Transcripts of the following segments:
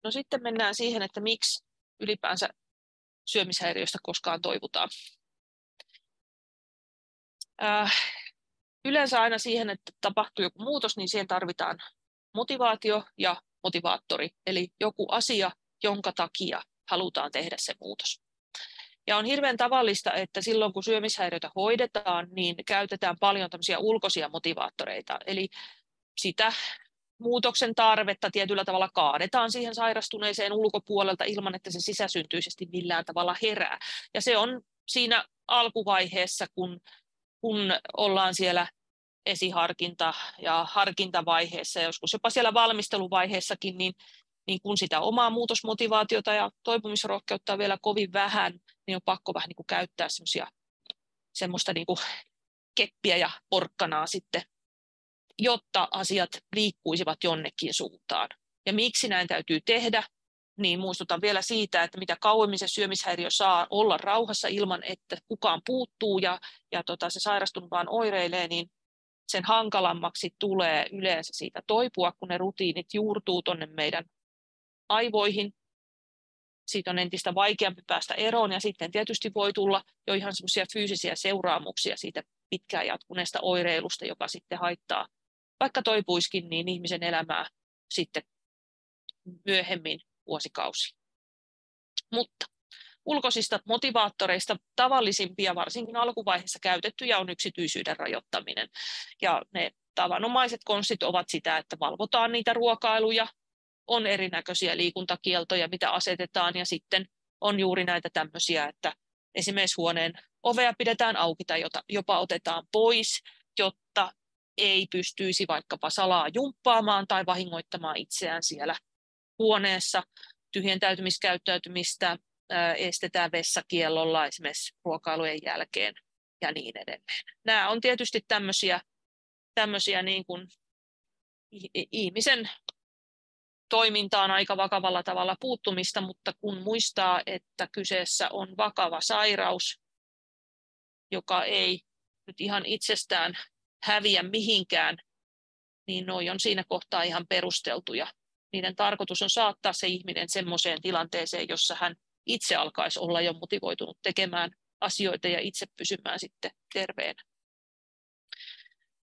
No sitten mennään siihen, että miksi ylipäänsä syömishäiriöstä koskaan toivutaan. Yleensä aina siihen, että tapahtuu joku muutos, niin siihen tarvitaan motivaatio ja motivaattori, eli joku asia, jonka takia halutaan tehdä se muutos. Ja on hirveän tavallista, että silloin kun syömishäiriötä hoidetaan, niin käytetään paljon tämmöisiä ulkoisia motivaattoreita, eli sitä muutoksen tarvetta tietyllä tavalla kaadetaan siihen sairastuneeseen ulkopuolelta ilman, että se sisäsyntyisesti millään tavalla herää. Ja se on siinä alkuvaiheessa, kun ollaan siellä esiharkinta- ja harkintavaiheessa, ja joskus jopa siellä valmisteluvaiheessakin, niin kun sitä omaa muutosmotivaatiota ja toipumisrohkeutta on vielä kovin vähän, niin on pakko vähän niin kuin käyttää semmoista niin kuin keppiä ja porkkanaa sitten, jotta asiat liikkuisivat jonnekin suuntaan. Ja miksi näin täytyy tehdä, niin muistutan vielä siitä, että mitä kauemmin se syömishäiriö saa olla rauhassa ilman, että kukaan puuttuu ja se sairastunut vaan oireilee, niin sen hankalammaksi tulee yleensä siitä toipua, kun ne rutiinit juurtuu tuonne meidän aivoihin. Siitä on entistä vaikeampi päästä eroon ja sitten tietysti voi tulla jo ihan semmoisia fyysisiä seuraamuksia siitä pitkään jatkuneesta oireilusta, joka sitten haittaa, vaikka toipuiskin, niin ihmisen elämää sitten myöhemmin vuosikausia. Mutta ulkoisista motivaattoreista tavallisimpia, varsinkin alkuvaiheessa käytettyjä, on yksityisyyden rajoittaminen. Ja ne tavanomaiset konstit ovat sitä, että valvotaan niitä ruokailuja, on erinäköisiä liikuntakieltoja, mitä asetetaan, ja sitten on juuri näitä tämmöisiä, että esimerkiksi huoneen ovea pidetään auki tai jopa otetaan pois, jotta ei pystyisi vaikkapa salaa jumppaamaan tai vahingoittamaan itseään siellä huoneessa. Tyhjentäytymiskäyttäytymistä estetään vessakiellolla esimerkiksi ruokailujen jälkeen ja niin edelleen. Nämä on tietysti tämmöisiä niin kuin ihmisen toimintaan aika vakavalla tavalla puuttumista, mutta kun muistaa, että kyseessä on vakava sairaus, joka ei nyt ihan itsestään häviä mihinkään, niin noi on siinä kohtaa ihan perusteltuja. Niiden tarkoitus on saattaa se ihminen semmoiseen tilanteeseen, jossa hän itse alkaisi olla jo motivoitunut tekemään asioita ja itse pysymään sitten terveenä.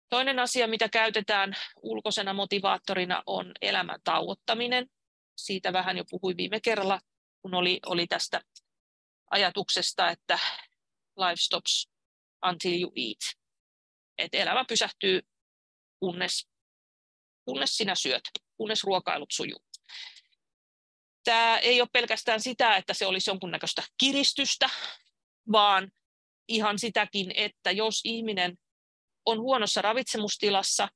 Toinen asia, mitä käytetään ulkoisena motivaattorina, on elämän tauottaminen. Siitä vähän jo puhuin viime kerralla, kun oli tästä ajatuksesta, että life stops until you eat. Että elämä pysähtyy, kunnes sinä syöt, kunnes ruokailut sujuu. Tämä ei ole pelkästään sitä, että se olisi jonkunnäköistä kiristystä, vaan ihan sitäkin, että jos ihminen on huonossa ravitsemustilassa,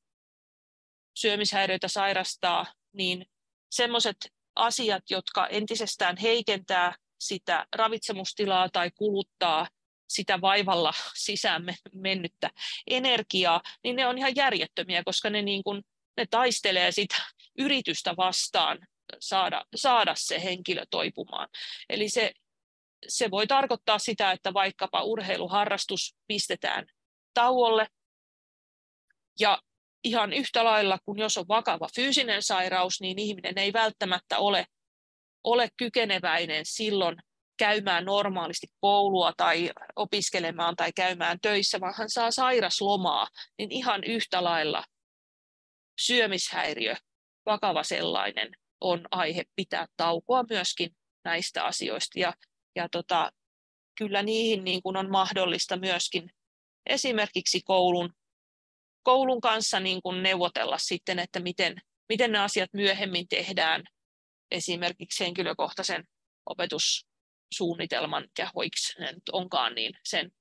syömishäiriöitä sairastaa, niin sellaiset asiat, jotka entisestään heikentää sitä ravitsemustilaa tai kuluttaa sitä vaivalla sisään mennyttä energiaa, niin ne on ihan järjettömiä, koska ne taistelee sitä yritystä vastaan saada se henkilö toipumaan. Eli se voi tarkoittaa sitä, että vaikkapa urheiluharrastus pistetään tauolle, ja ihan yhtä lailla kuin jos on vakava fyysinen sairaus, niin ihminen ei välttämättä ole kykeneväinen silloin käymään normaalisti koulua tai opiskelemaan tai käymään töissä, vaan hän saa sairaslomaa, niin ihan yhtä lailla syömishäiriö, vakava sellainen, on aihe pitää taukoa myöskin näistä asioista. Kyllä niihin niin kuin on mahdollista myöskin esimerkiksi koulun kanssa niin kuin neuvotella sitten, että miten ne asiat myöhemmin tehdään esimerkiksi henkilökohtaisen opetussuunnitelman, mikä hoiksi ne nyt onkaan, niin sen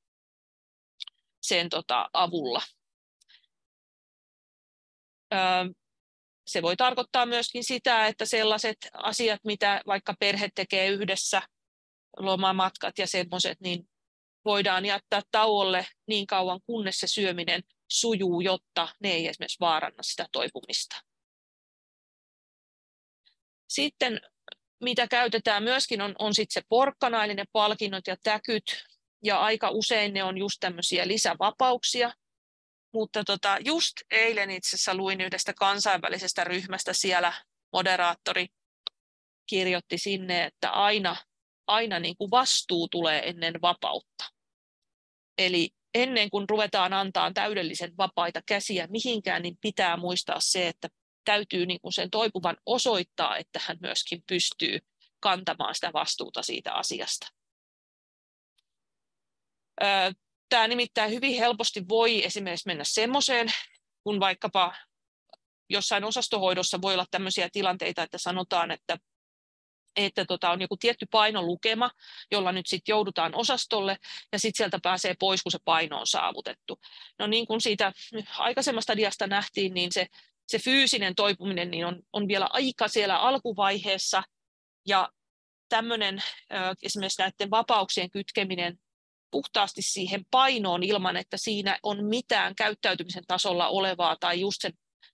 avulla. Se voi tarkoittaa myöskin sitä, että sellaiset asiat, mitä vaikka perhe tekee yhdessä, lomamatkat ja semmoiset, niin voidaan jättää tauolle niin kauan, kunnes se syöminen sujuu, jotta ne ei esimerkiksi vaaranna sitä toipumista. Sitten mitä käytetään myöskin on sitten se porkkana, eli ne palkinnot ja täkyt, ja aika usein ne on just tämmöisiä lisävapauksia. Mutta just eilen itse asiassa luin yhdestä kansainvälisestä ryhmästä, siellä moderaattori kirjoitti sinne, että aina niin kuin vastuu tulee ennen vapautta. Eli ennen kuin ruvetaan antaa täydellisen vapaita käsiä mihinkään, niin pitää muistaa se, että täytyy niin kuin sen toipuvan osoittaa, että hän myöskin pystyy kantamaan sitä vastuuta siitä asiasta. Tämä nimittäin hyvin helposti voi esimerkiksi mennä semmoiseen, kun vaikkapa jossain osastohoidossa voi olla tämmöisiä tilanteita, että sanotaan, että on joku tietty painolukema, jolla nyt sitten joudutaan osastolle, ja sitten sieltä pääsee pois, kun se paino on saavutettu. No niin kuin siitä aikaisemmasta diasta nähtiin, niin se fyysinen toipuminen niin on vielä aika siellä alkuvaiheessa, ja tämmöinen esimerkiksi näiden vapauksien kytkeminen puhtaasti siihen painoon ilman, että siinä on mitään käyttäytymisen tasolla olevaa tai just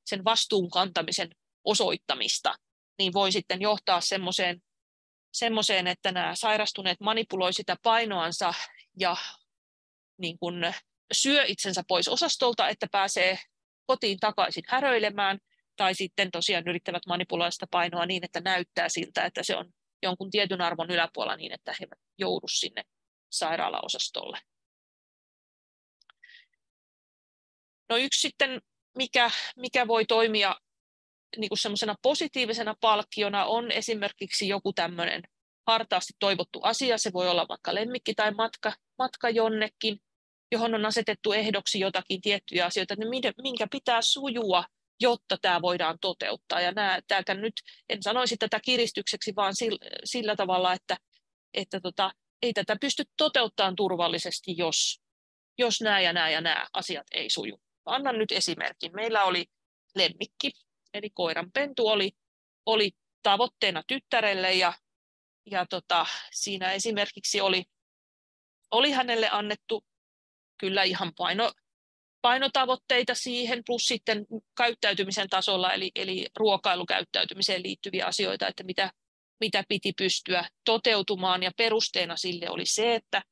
sen vastuun kantamisen osoittamista, niin voi sitten johtaa semmoiseen, että nämä sairastuneet manipuloi sitä painoansa ja niin kuin syö itsensä pois osastolta, että pääsee kotiin takaisin häröilemään, tai sitten tosiaan yrittävät manipuloida sitä painoa niin, että näyttää siltä, että se on jonkun tietyn arvon yläpuolella niin, että he eivät joudu sinne sairaalaosastolle. No yksi sitten, mikä voi toimia niin kuin semmoisena positiivisena palkkiona, on esimerkiksi joku tämmöinen hartaasti toivottu asia. Se voi olla vaikka lemmikki tai matka jonnekin, johon on asetettu ehdoksi jotakin tiettyjä asioita, minkä pitää sujua, jotta tämä voidaan toteuttaa. Ja täältä nyt en sanoisi tätä kiristykseksi, vaan sillä tavalla, että ei tätä pysty toteuttamaan turvallisesti, jos nämä ja nämä asiat ei suju. Annan nyt esimerkin. Meillä oli lemmikki, eli koiranpentu oli tavoitteena tyttärelle, ja siinä esimerkiksi oli hänelle annettu kyllä ihan painotavoitteita siihen, plus sitten käyttäytymisen tasolla, eli ruokailukäyttäytymiseen liittyviä asioita, että mitä piti pystyä toteutumaan, ja perusteena sille oli se, että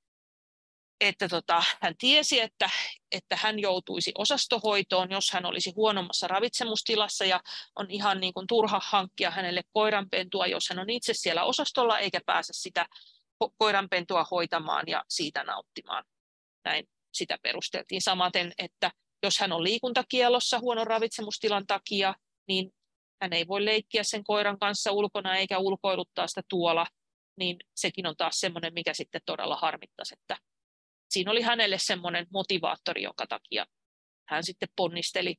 hän tiesi, että hän joutuisi osastohoitoon, jos hän olisi huonommassa ravitsemustilassa, ja on ihan niin kuin turha hankkia hänelle koiranpentua, jos hän on itse siellä osastolla eikä pääse sitä koiranpentua hoitamaan ja siitä nauttimaan. Näin sitä perusteltiin. Samaten, että jos hän on liikuntakielossa huonon ravitsemustilan takia, niin hän ei voi leikkiä sen koiran kanssa ulkona eikä ulkoiluttaa sitä tuolla, niin sekin on taas semmoinen, mikä sitten todella harmittaisi, että siinä oli hänelle semmoinen motivaattori, jonka takia hän sitten ponnisteli,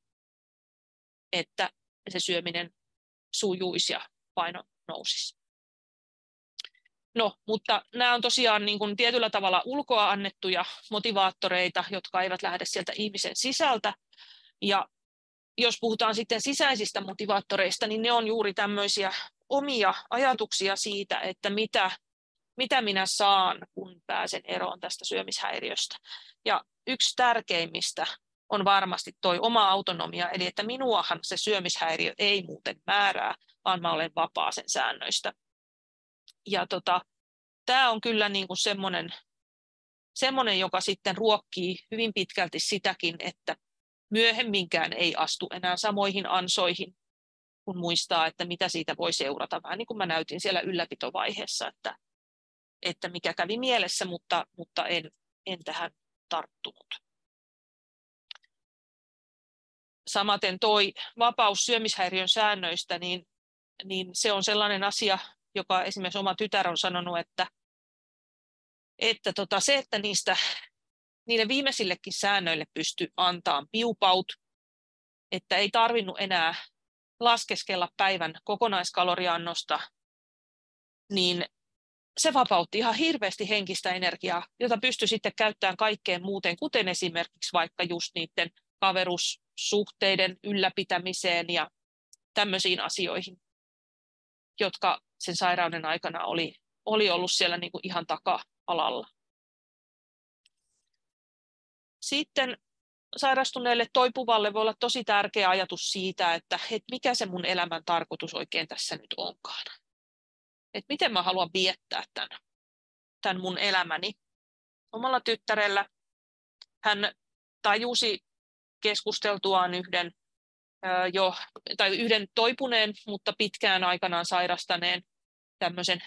että se syöminen sujuisi ja paino nousisi. No, mutta nämä on tosiaan niin kuin tietyllä tavalla ulkoa annettuja motivaattoreita, jotka eivät lähde sieltä ihmisen sisältä. Ja jos puhutaan sitten sisäisistä motivaattoreista, niin ne on juuri tämmöisiä omia ajatuksia siitä, että mitä minä saan, kun pääsen eroon tästä syömishäiriöstä. Ja yksi tärkeimmistä on varmasti tuo oma autonomia, eli että minuahan se syömishäiriö ei muuten määrää, vaan mä olen vapaa sen säännöistä. Ja tämä on kyllä niin kuin semmoinen, joka sitten ruokkii hyvin pitkälti sitäkin, että myöhemminkään ei astu enää samoihin ansoihin, kun muistaa, että mitä siitä voi seurata. Vähän niin kuin mä näytin siellä ylläpitovaiheessa, että mikä kävi mielessä, mutta en tähän tarttunut. Samaten toi vapaus syömishäiriön säännöistä, niin se on sellainen asia, joka esimerkiksi oma tytär on sanonut, että se, että niille viimeisillekin säännöille pystyi antamaan piupaut, että ei tarvinnut enää laskeskella päivän kokonaiskaloriannosta, niin se vapautti ihan hirveästi henkistä energiaa, jota pystyi sitten käyttämään kaikkeen muuten, kuten esimerkiksi vaikka just niiden kaverussuhteiden ylläpitämiseen ja tämmöisiin asioihin, jotka sen sairauden aikana oli ollut siellä niin kuin ihan taka-alalla. Sitten sairastuneelle toipuvalle voi olla tosi tärkeä ajatus siitä, että mikä se mun elämän tarkoitus oikein tässä nyt onkaan. Että miten mä haluan viettää tämän mun elämäni. Omalla tyttärellä hän tajusi keskusteltuaan yhden toipuneen, mutta pitkään aikanaan sairastaneen tämmöisen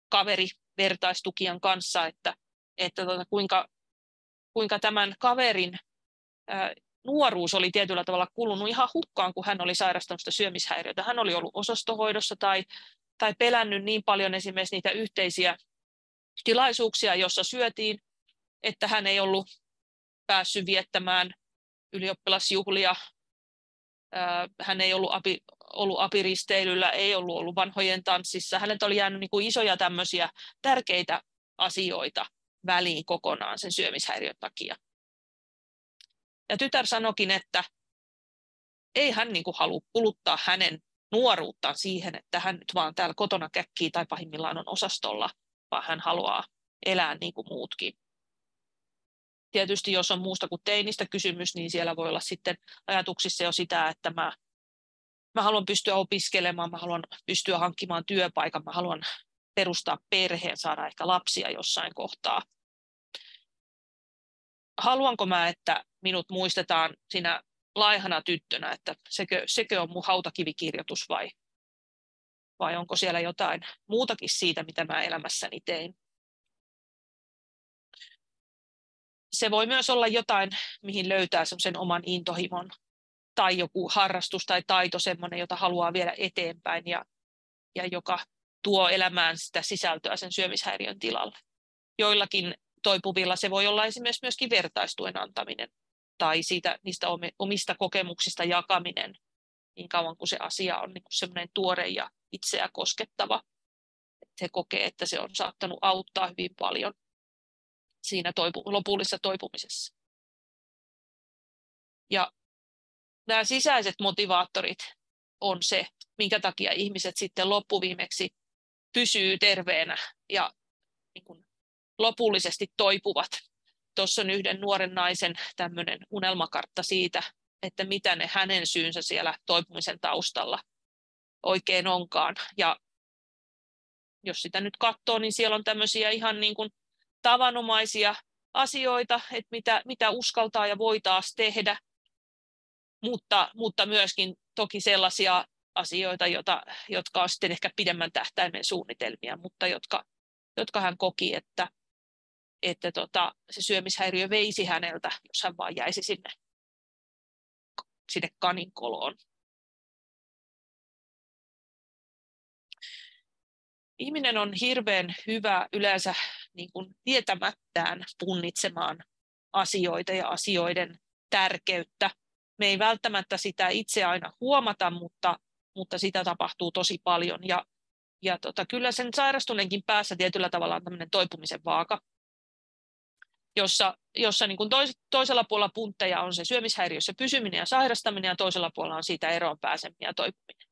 kaverivertaistukijan kanssa, että kuinka tämän kaverin nuoruus oli tietyllä tavalla kulunut ihan hukkaan, kun hän oli sairastanut sitä syömishäiriötä. Hän oli ollut osastohoidossa tai pelännyt niin paljon esimerkiksi niitä yhteisiä tilaisuuksia, jossa syötiin, että hän ei ollut päässyt viettämään ylioppilasjuhlia. Hän ei ollut apiristeilyllä, ei ollut vanhojen tanssissa. Häneltä oli jäänyt niin kuin isoja tämmöisiä tärkeitä asioita väliin kokonaan sen syömishäiriön takia. Ja tytär sanoikin, että ei hän niin kuin halua kuluttaa hänen nuoruuttaan siihen, että hän nyt vaan täällä kotona käkkii tai pahimmillaan on osastolla, vaan hän haluaa elää niin kuin muutkin. Tietysti jos on muusta kuin teinistä kysymys, niin siellä voi olla sitten ajatuksissa jo sitä, että mä haluan pystyä opiskelemaan, mä haluan pystyä hankkimaan työpaikan, mä haluan perustaa perheen, saada ehkä lapsia jossain kohtaa. Haluanko mä, että minut muistetaan sinä laihana tyttönä, että sekö on mun hautakivikirjoitus vai onko siellä jotain muutakin siitä, mitä mä elämässäni tein. Se voi myös olla jotain, mihin löytää semmoisen oman intohimon tai joku harrastus tai taito, semmoinen, jota haluaa viedä eteenpäin ja joka tuo elämään sitä sisältöä sen syömishäiriön tilalle. Joillakin toipuvilla se voi olla esimerkiksi myöskin vertaistuen antaminen tai niistä omista kokemuksista jakaminen niin kauan kuin se asia on niin kuin semmoinen tuore ja itseä koskettava. Että he kokee, että se on saattanut auttaa hyvin paljon siinä lopullisessa toipumisessa. Ja nämä sisäiset motivaattorit on se, minkä takia ihmiset sitten loppuviimeksi pysyy terveenä ja niin kuin lopullisesti toipuvat. Tuossa on yhden nuoren naisen tämmöinen unelmakartta siitä, että mitä ne hänen syynsä siellä toipumisen taustalla oikein onkaan. Ja jos sitä nyt katsoo, niin siellä on tämmöisiä ihan niin kuin tavanomaisia asioita, että mitä uskaltaa ja voi taas tehdä, mutta myöskin toki sellaisia asioita, jotka on sitten ehkä pidemmän tähtäimen suunnitelmia, mutta jotka hän koki, että se syömishäiriö veisi häneltä, jos hän vaan jäisi sinne kaninkoloon. Ihminen on hirveän hyvä yleensä niin kuin tietämättään punnitsemaan asioita ja asioiden tärkeyttä. Me ei välttämättä sitä itse aina huomata, mutta sitä tapahtuu tosi paljon. Ja kyllä sen sairastuneenkin päässä tietyllä tavalla on tämmöinen toipumisen vaaka, jossa niin kuin toisella puolella puntteja on se syömishäiriössä pysyminen ja sairastaminen, ja toisella puolella on siitä eroon pääseminen ja toipuminen.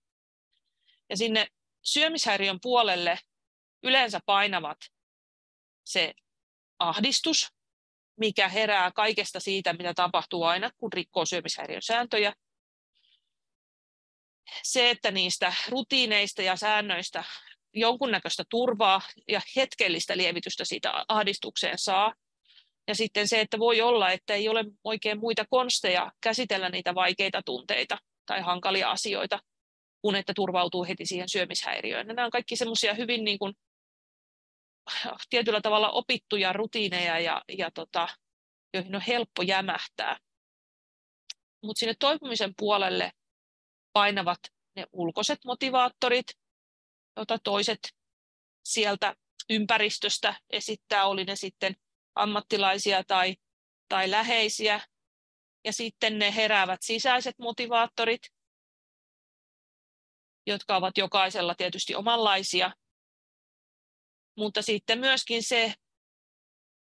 Ja sinne syömishäiriön puolelle yleensä painavat se ahdistus, mikä herää kaikesta siitä, mitä tapahtuu aina, kun rikkoo syömishäiriön sääntöjä. Se, että niistä rutiineista ja säännöistä jonkunnäköistä turvaa ja hetkellistä lievitystä siitä ahdistukseen saa. Ja sitten se, että voi olla, että ei ole oikein muita konsteja käsitellä niitä vaikeita tunteita tai hankalia asioita, kun että turvautuu heti siihen syömishäiriöön. Nämä on kaikki semmoisia hyvin niin kuin, tietyllä tavalla opittuja rutiineja, joihin on helppo jämähtää. Mutta sinne toipumisen puolelle painavat ne ulkoiset motivaattorit, joita toiset sieltä ympäristöstä esittää, oli ne sitten ammattilaisia tai läheisiä. Ja sitten ne heräävät sisäiset motivaattorit, jotka ovat jokaisella tietysti omanlaisia. Mutta sitten myöskin se,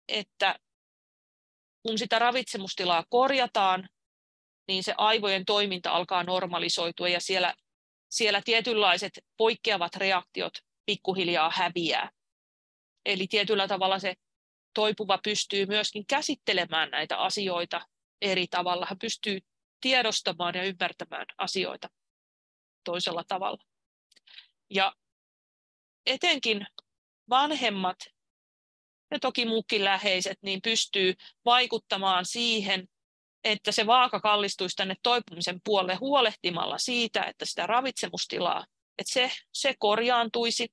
että kun sitä ravitsemustilaa korjataan, niin se aivojen toiminta alkaa normalisoitua ja siellä tietynlaiset poikkeavat reaktiot pikkuhiljaa häviää. Eli tietyllä tavalla se toipuva pystyy myöskin käsittelemään näitä asioita eri tavalla. Hän pystyy tiedostamaan ja ymmärtämään asioita toisella tavalla. Ja etenkin vanhemmat ja toki muukin läheiset niin pystyy vaikuttamaan siihen, että se vaaka kallistuisi tänne toipumisen puolelle huolehtimalla siitä, että sitä ravitsemustilaa, että se korjaantuisi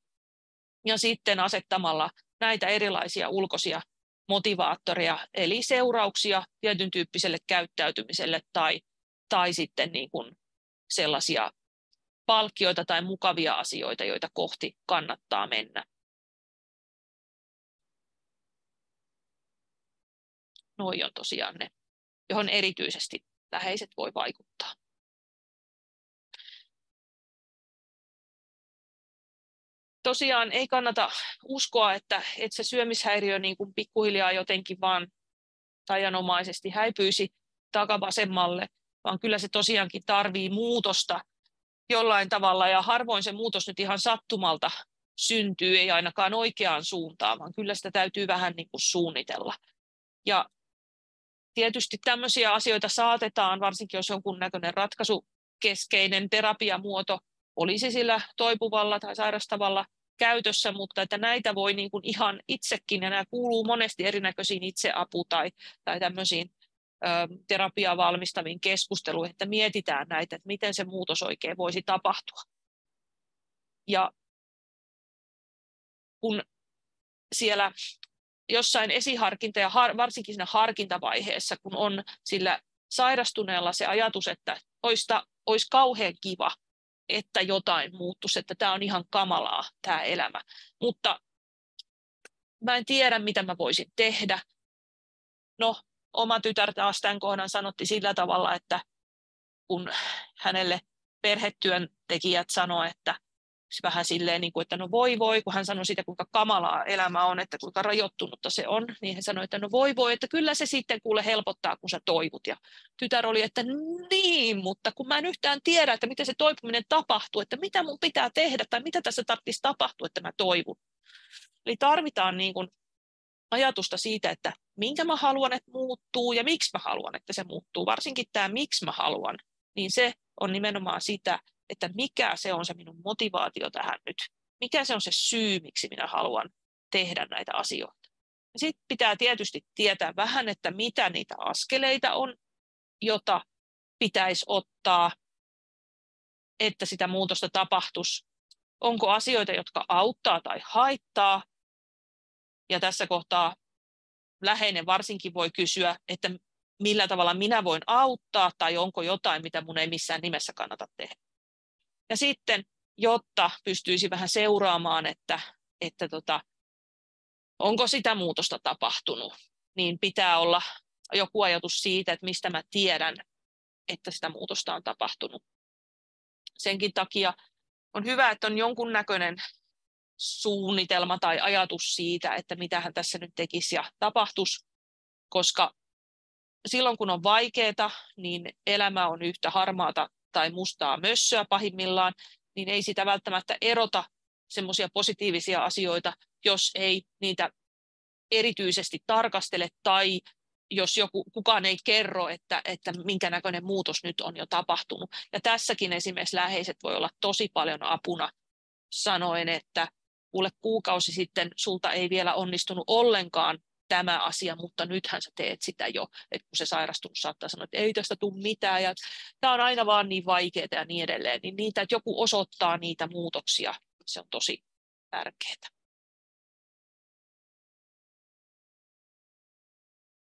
ja sitten asettamalla näitä erilaisia ulkoisia motivaattoreja, eli seurauksia tietyn tyyppiselle käyttäytymiselle tai sitten niin kuin sellaisia palkkioita tai mukavia asioita, joita kohti kannattaa mennä. Noi on tosiaan ne, johon erityisesti läheiset voi vaikuttaa. Tosiaan ei kannata uskoa, että se syömishäiriö niin kuin pikkuhiljaa jotenkin vaan tajanomaisesti häipyisi takavasemmalle, vaan kyllä se tosiaankin tarvii muutosta jollain tavalla, ja harvoin se muutos nyt ihan sattumalta syntyy, ei ainakaan oikeaan suuntaan, vaan kyllä sitä täytyy vähän niin kuin suunnitella. Ja tietysti tämmöisiä asioita saatetaan, varsinkin jos jonkunnäköinen ratkaisukeskeinen terapiamuoto olisi sillä toipuvalla tai sairastavalla käytössä, mutta että näitä voi niin kuin ihan itsekin, ja nämä kuuluu monesti erinäköisiin itseapu- tai tämmöisiin terapiaa valmistaviin keskusteluihin, että mietitään näitä, että miten se muutos oikein voisi tapahtua. Ja kun siellä jossain esiharkinta- ja varsinkin siinä harkintavaiheessa, kun on sillä sairastuneella se ajatus, että olisi kauhean kiva, että jotain muuttuisi, että tämä on ihan kamalaa tämä elämä, mutta mä en tiedä, mitä mä voisin tehdä. No, oma tytär taas tämän kohdan sanotti sillä tavalla, että kun hänelle perhetyöntekijät sanoi, että vähän silleen, että no voi, kun hän sanoi siitä, kuinka kamalaa elämä on, että kuinka rajoittunutta se on, niin hän sanoi, että no voi, että kyllä se sitten kuule helpottaa, kun sä toivut. Ja tytär oli, että niin, mutta kun mä en yhtään tiedä, että miten se toipuminen tapahtuu, että mitä mun pitää tehdä tai mitä tässä tarvitsisi tapahtua, että mä toivun. Eli tarvitaan niin kuin ajatusta siitä, että minkä mä haluan, että muuttuu ja miksi mä haluan, että se muuttuu. Varsinkin tämä miksi mä haluan, niin se on nimenomaan sitä, että mikä se on se minun motivaatio tähän nyt. Mikä se on se syy, miksi minä haluan tehdä näitä asioita. Sitten pitää tietysti tietää vähän, että mitä niitä askeleita on, jota pitäisi ottaa, että sitä muutosta tapahtuisi. Onko asioita, jotka auttaa tai haittaa. Ja tässä kohtaa läheinen varsinkin voi kysyä, että millä tavalla minä voin auttaa tai onko jotain, mitä mun ei missään nimessä kannata tehdä. Ja sitten, jotta pystyisi vähän seuraamaan, että onko sitä muutosta tapahtunut, niin pitää olla joku ajatus siitä, että mistä mä tiedän, että sitä muutosta on tapahtunut. Senkin takia on hyvä, että on jonkunnäköinen suunnitelma tai ajatus siitä, että mitä hän tässä nyt tekisi ja tapahtuisi, koska silloin kun on vaikeaa, niin elämä on yhtä harmaata tai mustaa mössöä pahimmillaan, niin ei sitä välttämättä erota semmoisia positiivisia asioita, jos ei niitä erityisesti tarkastele tai jos kukaan ei kerro, että minkä näköinen muutos nyt on jo tapahtunut. Ja tässäkin esimerkiksi läheiset voi olla tosi paljon apuna sanoen, että kuule kuukausi sitten sulta ei vielä onnistunut ollenkaan tämä asia, mutta nythän sä teet sitä jo, että kun se sairastunut saattaa sanoa, että ei tästä tule mitään ja tämä on aina vaan niin vaikeaa ja niin edelleen, niin niitä, että joku osoittaa niitä muutoksia, se on tosi tärkeää.